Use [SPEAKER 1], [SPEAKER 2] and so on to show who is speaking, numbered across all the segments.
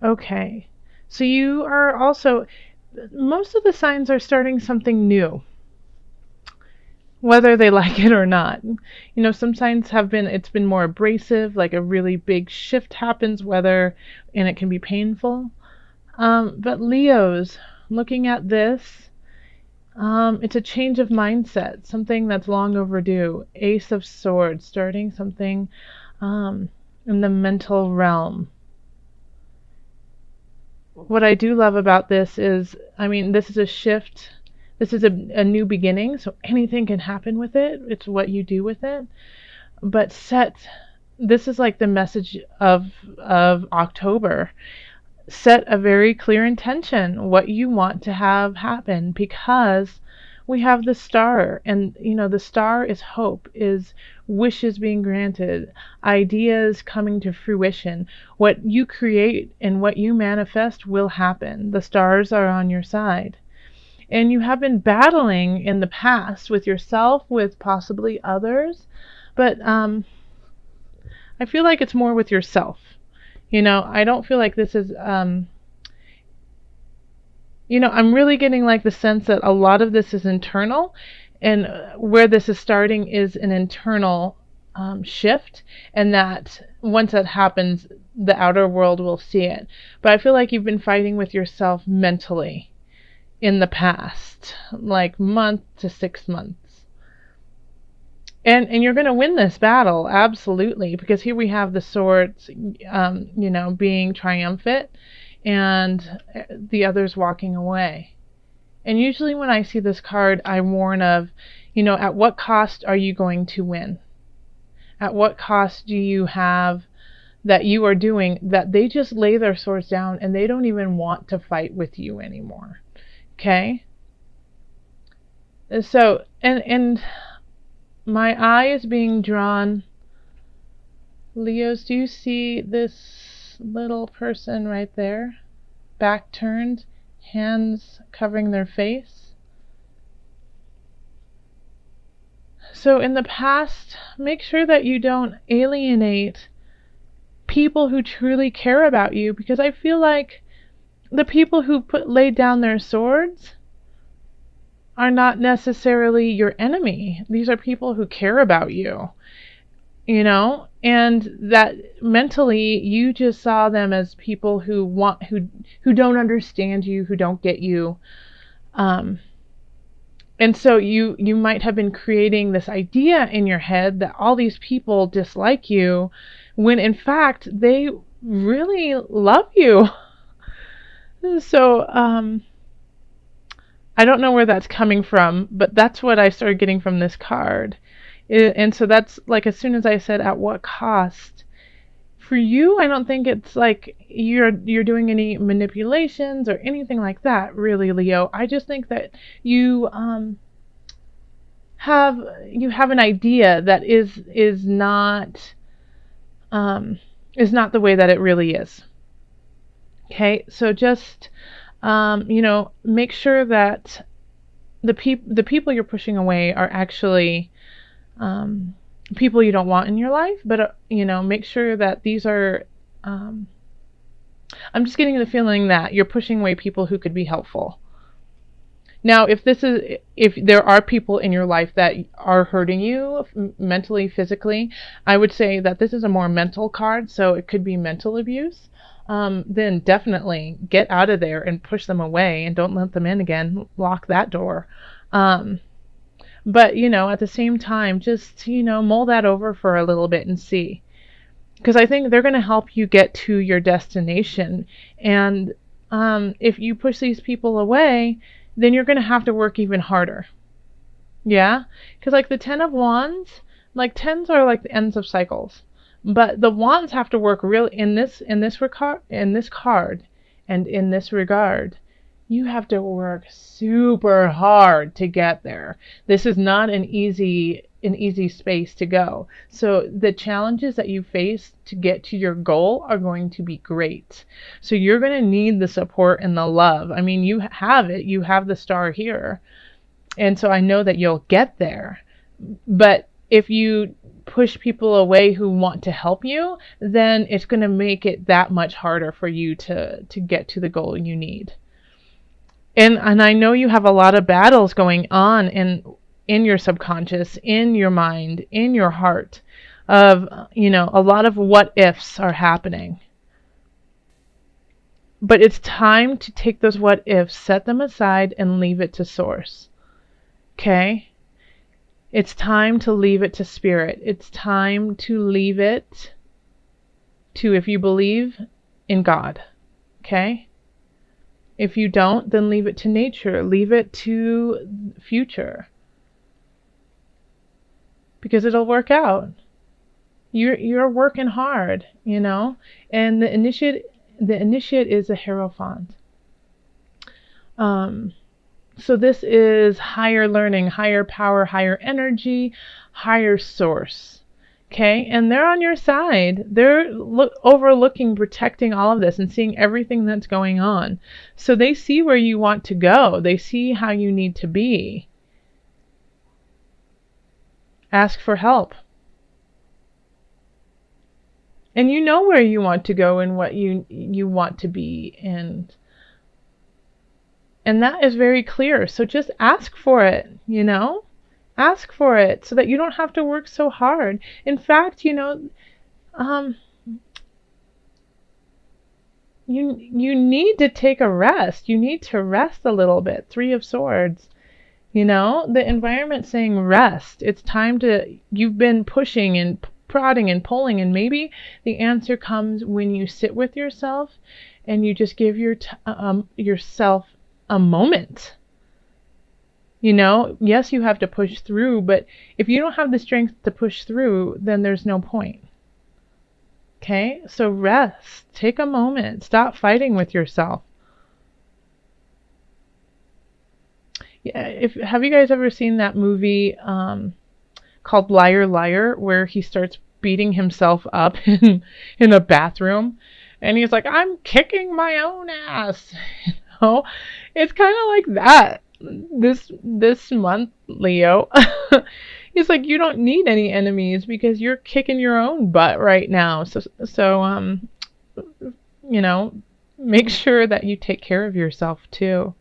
[SPEAKER 1] Okay. So you are also, most of the signs are starting something new, whether they like it or not. Some signs have been, it's been more abrasive, like a really big shift happens, and it can be painful. But Leos, looking at this, it's a change of mindset, something that's long overdue. Ace of Swords, starting something in the mental realm. What I do love about this is, this is a shift. This is a new beginning, so anything can happen with it. It's what you do with it. But this is like the message of October. Set a very clear intention, what you want to have happen, because we have the star, and the star is hope, is wishes being granted, ideas coming to fruition. What you create and what you manifest will happen. The stars are on your side. And you have been battling in the past with yourself, with possibly others, but I feel like it's more with yourself. I don't feel like this is, I'm really getting like the sense that a lot of this is internal, and where this is starting is an internal shift, and that once that happens, the outer world will see it. But I feel like you've been fighting with yourself mentally in the past, like month to 6 months. And you're going to win this battle, absolutely, because here we have the swords, being triumphant, and the others walking away. And usually when I see this card, I warn of, at what cost are you going to win? At what cost do you have that you are doing that they just lay their swords down and they don't even want to fight with you anymore? Okay? So, and my eye is being drawn. Leos, do you see this little person right there? Back turned, hands covering their face. So in the past, make sure that you don't alienate people who truly care about you, because I feel like the people who laid down their swords are not necessarily your enemy. These are people who care about you, and that mentally you just saw them as people who don't understand you, who don't get you. And so you might have been creating this idea in your head that all these people dislike you, when in fact they really love you. So I don't know where that's coming from, but that's what I started getting from this card. And so that's like, as soon as I said at what cost, for you, I don't think it's like you're doing any manipulations or anything like that, really, Leo. I just think that you have an idea that is not the way that it really is. Okay, so just make sure that the people you're pushing away are actually people you don't want in your life, but make sure that these are I'm just getting the feeling that you're pushing away people who could be helpful. Now, if there are people in your life that are hurting you mentally, physically, I would say that this is a more mental card, so it could be mental abuse. Then definitely get out of there and push them away and don't let them in again. Lock that door. But, at the same time, just, mull that over for a little bit and see. Because I think they're going to help you get to your destination. And if you push these people away, then you're going to have to work even harder. Yeah? Because like the Ten of Wands, like tens are like the ends of cycles. But the wands have to work really in this card and in this regard. You have to work super hard to get there. This is not an easy space to go. So the challenges that you face to get to your goal are going to be great. So you're going to need the support and the love. I mean, you have it. You have the star here. And so I know that you'll get there. But if you push people away who want to help you, then it's going to make it that much harder for you to get to the goal you need. And I know you have a lot of battles going on in your subconscious, in your mind, in your heart, of, a lot of what ifs are happening. But it's time to take those what ifs, set them aside, and leave it to source. Okay? It's time to leave it to spirit. It's time to leave it to, if you believe, in God. Okay? If you don't, then leave it to nature. Leave it to future. Because it'll work out. You're working hard, and the initiate is a Hierophant. So this is higher learning, higher power, higher energy, higher source. Okay? And they're on your side. They're overlooking, protecting all of this and seeing everything that's going on. So they see where you want to go. They see how you need to be. Ask for help. And you know where you want to go and what you want to be, and that is very clear. So just ask for it, Ask for it so that you don't have to work so hard. In fact, you need to take a rest. You need to rest a little bit. 3 of Swords. The environment's saying rest. It's time you've been pushing and prodding and pulling, and maybe the answer comes when you sit with yourself and you just give yourself a moment. Yes, you have to push through, but if you don't have the strength to push through, then there's no point. Okay? So rest. Take a moment. Stop fighting with yourself. Yeah, have you guys ever seen that movie called Liar Liar, where he starts beating himself up in a bathroom, and he's like, I'm kicking my own ass. It's kind of like that this month, Leo. He's like, you don't need any enemies because you're kicking your own butt right now. So make sure that you take care of yourself too.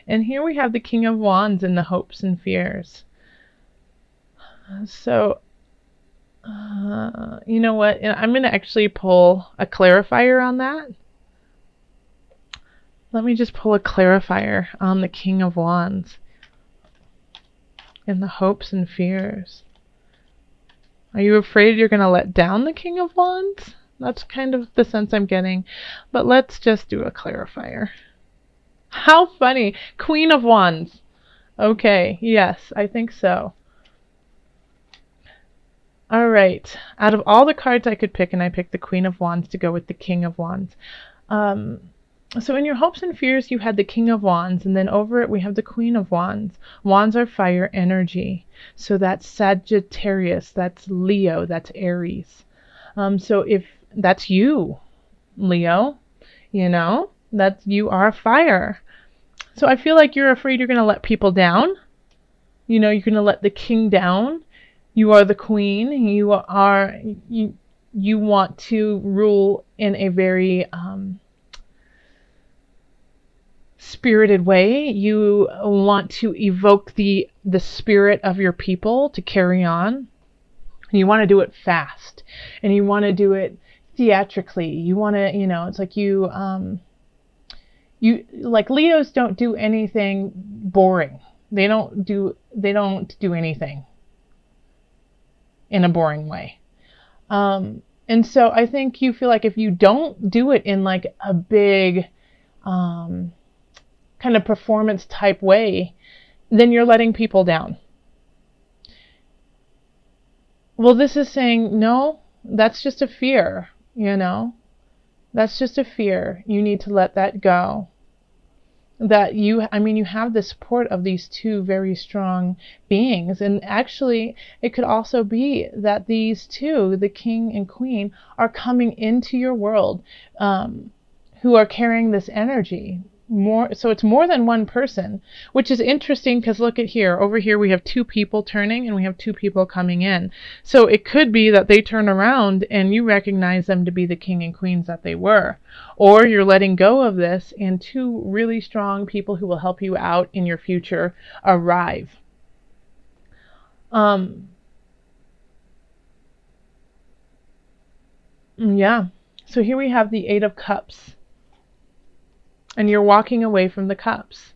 [SPEAKER 1] And here we have the King of Wands and the hopes and fears. So, you know what? I'm going to actually pull a clarifier on that. Let me just pull a clarifier on the King of Wands and the hopes and fears. Are you afraid you're going to let down the King of Wands? That's kind of the sense I'm getting. But let's just do a clarifier. How funny. Queen of Wands. Okay, yes, I think so. All right. Out of all the cards I could pick, and I picked the Queen of Wands to go with the King of Wands. So in your hopes and fears, you had the King of Wands, and then over it we have the Queen of Wands. Wands are fire energy. So that's Sagittarius, that's Leo, that's Aries. So if that's you, Leo, that you are fire. So I feel like you're afraid you're going to let people down. You're going to let the king down. You are the queen. You want to rule in a very spirited way. You want to evoke the spirit of your people to carry on. You want to do it fast, and you want to do it theatrically. You want to, it's like you like Leos don't do anything boring. They don't do anything in a boring way. And so I think you feel like if you don't do it in like a big kind of performance type way, then you're letting people down. Well, this is saying, no, that's just a fear, That's just a fear. You need to let that go. You have the support of these two very strong beings. And actually, it could also be that these two, the king and queen, are coming into your world, who are carrying this energy. more, so it's more than one person, which is interesting because look at here. Over here we have two people turning and we have two people coming in. So it could be that they turn around and you recognize them to be the king and queens that they were. Or you're letting go of this and two really strong people who will help you out in your future arrive. Yeah. So here we have the Eight of Cups. And you're walking away from the cups.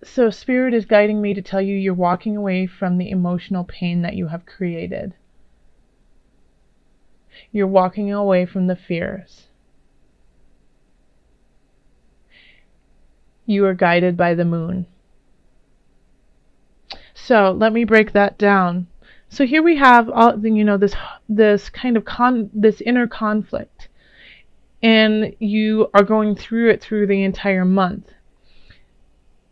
[SPEAKER 1] So Spirit is guiding me to tell you you're walking away from the emotional pain that you have created. You're walking away from the fears. You are guided by the moon. So let me break that down. So here we have all, this kind of this inner conflict, and you are going through it through the entire month.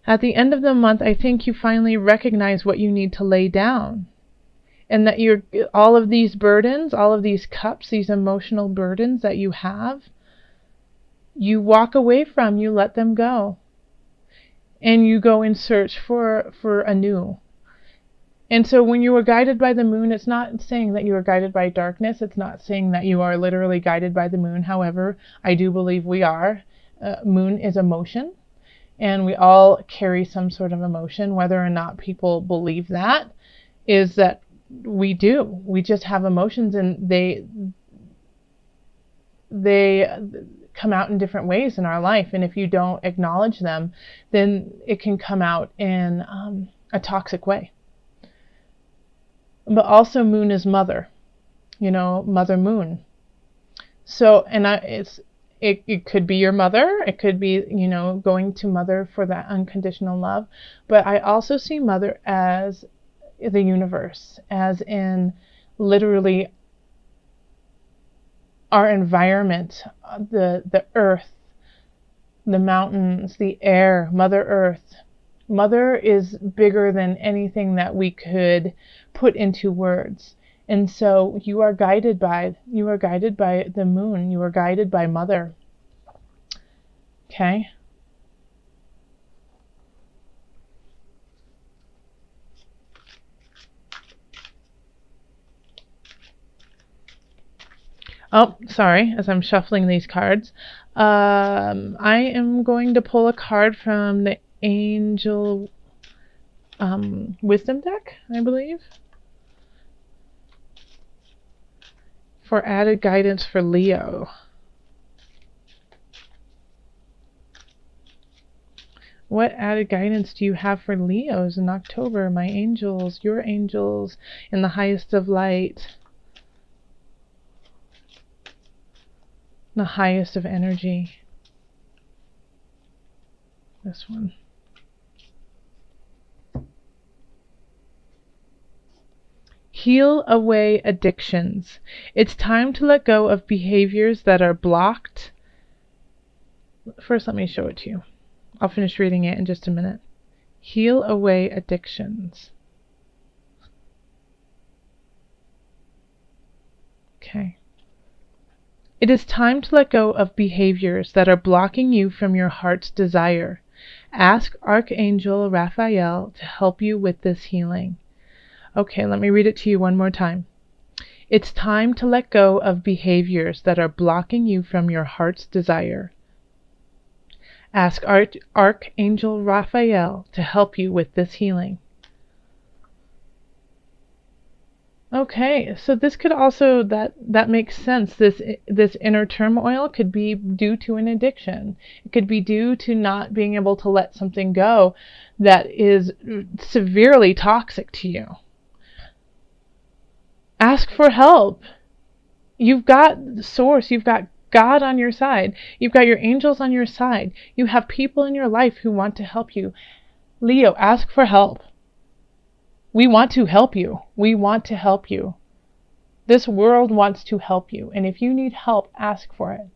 [SPEAKER 1] At the end of the month, I think you finally recognize what you need to lay down, and that all of these burdens, all of these cups, these emotional burdens that you have, you walk away from, you let them go, and you go in search for a new. And so when you are guided by the moon, it's not saying that you are guided by darkness. It's not saying that you are literally guided by the moon. However, I do believe we are. Moon is emotion, and we all carry some sort of emotion. Whether or not people believe that is that we do. We just have emotions, and they come out in different ways in our life. And if you don't acknowledge them, then it can come out in a toxic way. But also moon is mother, mother moon. So, and it could be your mother. It could be, going to mother for that unconditional love. But I also see mother as the universe, as in literally our environment, the earth, the mountains, the air, Mother Earth. Mother is bigger than anything that we could put into words. And so you are guided by the moon. You are guided by Mother. Okay? Oh, sorry, as I'm shuffling these cards. I am going to pull a card from the Angel Wisdom deck, I believe, for added guidance for Leo. What added guidance do you have for Leos in October? My angels, your angels, in the highest of light, the highest of energy. This one. Heal away addictions. It's time to let go of behaviors that are blocked. First, let me show it to you. I'll finish reading it in just a minute. Heal away addictions. Okay. It is time to let go of behaviors that are blocking you from your heart's desire. Ask Archangel Raphael to help you with this healing. Okay, let me read it to you one more time. It's time to let go of behaviors that are blocking you from your heart's desire. Ask Archangel Raphael to help you with this healing. Okay, so this could also, that makes sense. This inner turmoil could be due to an addiction. It could be due to not being able to let something go that is severely toxic to you. Ask for help. You've got the source. You've got God on your side. You've got your angels on your side. You have people in your life who want to help you. Leo, ask for help. We want to help you. We want to help you. This world wants to help you. And if you need help, ask for it.